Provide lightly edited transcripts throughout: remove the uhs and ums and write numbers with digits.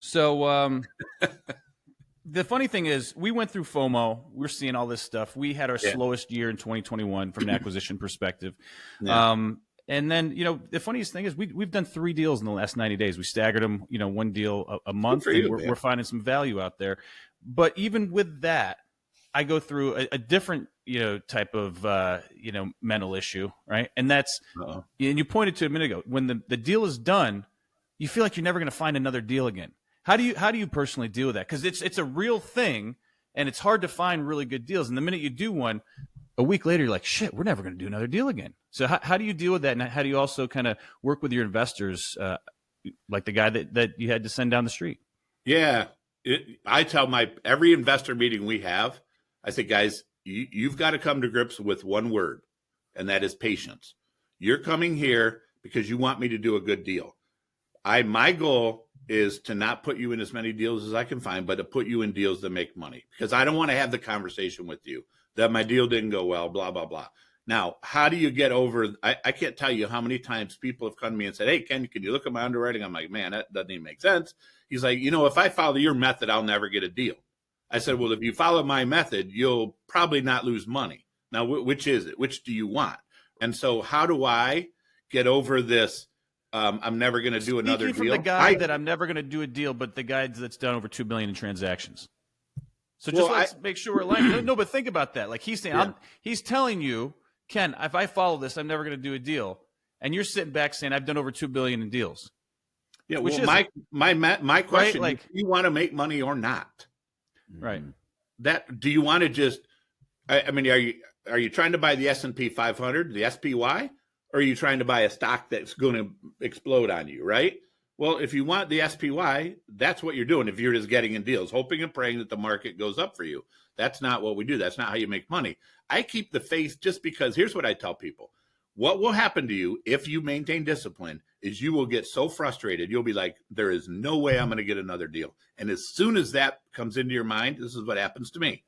So the funny thing is, we went through FOMO. We're seeing all this stuff. We had our slowest year in 2021 from an acquisition perspective. Yeah. And then, the funniest thing is we've done 3 deals in the last 90 days. We staggered them, 1 deal a month, and we're finding some value out there. But even with that, I go through a different, type of, mental issue, right? And that's, and you pointed to a minute ago, when the deal is done, you feel like you're never going to find another deal again. How do you personally deal with that? Because it's a real thing, and it's hard to find really good deals. And the minute you do one, a week later, you're like, shit, we're never going to do another deal again. So how do you deal with that? And how do you also kind of work with your investors, like the guy that you had to send down the street? Yeah. I tell every investor meeting we have, I say, guys, you've got to come to grips with one word, and that is patience. You're coming here because you want me to do a good deal. My goal is to not put you in as many deals as I can find, but to put you in deals that make money, because I don't want to have the conversation with you that my deal didn't go well, blah, blah, blah. Now, how do you get over? I can't tell you how many times people have come to me and said, hey, Ken, can you look at my underwriting? I'm like, man, that doesn't even make sense. He's like, if I follow your method, I'll never get a deal. I said, well, if you follow my method, you'll probably not lose money. Now, which is it? Which do you want? And so how do I get over this? I'm never going to do another deal. From the guy that I'm never going to do a deal, but the guy that's done over $2 billion in transactions. So let's make sure we're aligned. No, but think about that. Like he's saying, he's telling you, Ken, if I follow this, I'm never going to do a deal. And you're sitting back saying, I've done over $2 billion in deals. Yeah. Well, my question, right? Is, do you want to make money or not? Right. Do you want to just, I mean, are you trying to buy the S&P 500, the SPY, or are you trying to buy a stock that's going to explode on you, right? Well, if you want the SPY, that's what you're doing. If you're just getting in deals, hoping and praying that the market goes up for you. That's not what we do. That's not how you make money. I keep the faith just because here's what I tell people. What will happen to you if you maintain discipline is you will get so frustrated. You'll be like, there is no way I'm going to get another deal. And as soon as that comes into your mind, this is what happens to me.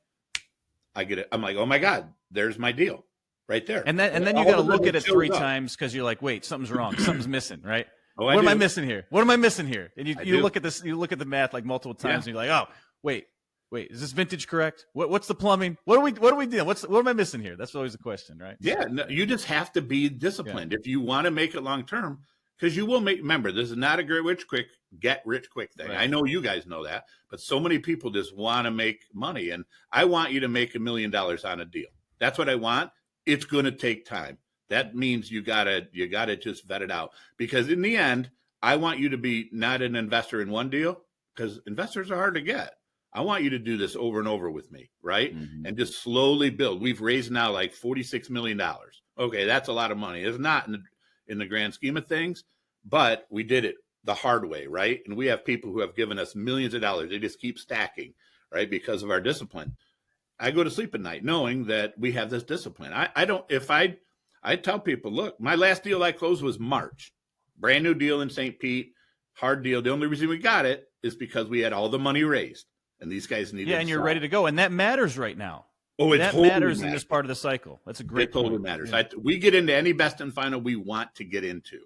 I get it. I'm like, oh my God, there's my deal right there. And then you got to look at it 3 times because you're like, wait, something's wrong. Something's missing, right? What am I missing here? What am I missing here? And you look at this, you look at the math like multiple times, and you're like, oh, wait, is this vintage correct? What's the plumbing? What are we doing? What am I missing here? That's always the question, right? Yeah, no, you just have to be disciplined if you want to make it long term, because you will make. Remember, this is not a get rich quick thing. Right. I know you guys know that, but so many people just want to make money, and I want you to make $1 million on a deal. That's what I want. It's going to take time. That means you gotta just vet it out, because in the end, I want you to be not an investor in one deal, because investors are hard to get. I want you to do this over and over with me, right? Mm-hmm. And just slowly build. We've raised now like $46 million. Okay, that's a lot of money. It's not in the grand scheme of things, but we did it the hard way, right? And we have people who have given us millions of dollars. They just keep stacking, right, because of our discipline. I go to sleep at night knowing that we have this discipline. I tell people, look, my last deal I closed was March. Brand new deal in St. Pete, hard deal. The only reason we got it is because we had all the money raised. And these guys needed and you're ready to go. And that matters right now. Oh, that totally matters in this part of the cycle. That's a great point. It totally matters. Yeah. We get into any best and final we want to get into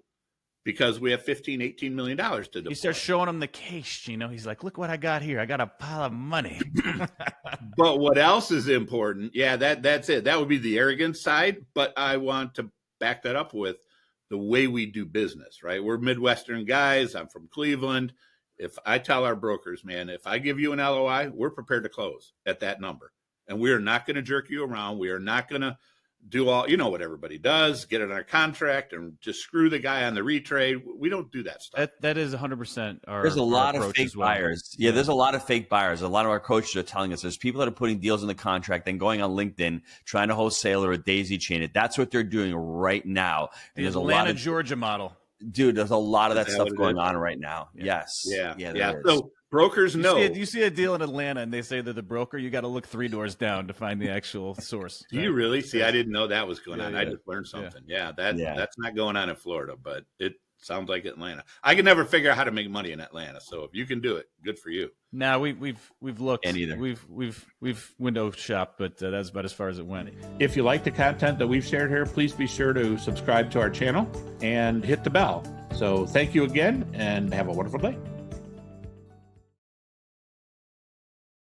because we have $15, $18 million to deploy. He starts showing him the case, He's like, look what I got here. I got a pile of money. But what else is important? Yeah, that's it. That would be the arrogance side. But I want to back that up with the way we do business, right? We're Midwestern guys. I'm from Cleveland. If I tell our brokers, man, if I give you an LOI, we're prepared to close at that number. And we are not going to jerk you around. We are not going to do all, what everybody does, get it on our contract and just screw the guy on the retrade. We don't do that stuff. That is 100% our There's a lot of fake well. buyers. Yeah, there's a lot of fake buyers. A lot of our coaches are telling us there's people that are putting deals in the contract, then going on LinkedIn, trying to wholesale or a daisy chain it. That's what they're doing right now. And there's a lot of Georgia model. Dude, there's a lot of that stuff going on right now. Yeah. Yes. Yeah. So brokers know. You see a deal in Atlanta and they say they're the broker, you got to look 3 doors down to find the actual source. Do you really? See, I didn't know that was going on. I just learned something. That's not going on in Florida, but it sounds like Atlanta. I can never figure out how to make money in Atlanta. So if you can do it, good for you. No, we've looked. And either. We've window shopped, but that's about as far as it went. If you like the content that we've shared here, please be sure to subscribe to our channel and hit the bell. So thank you again and have a wonderful day.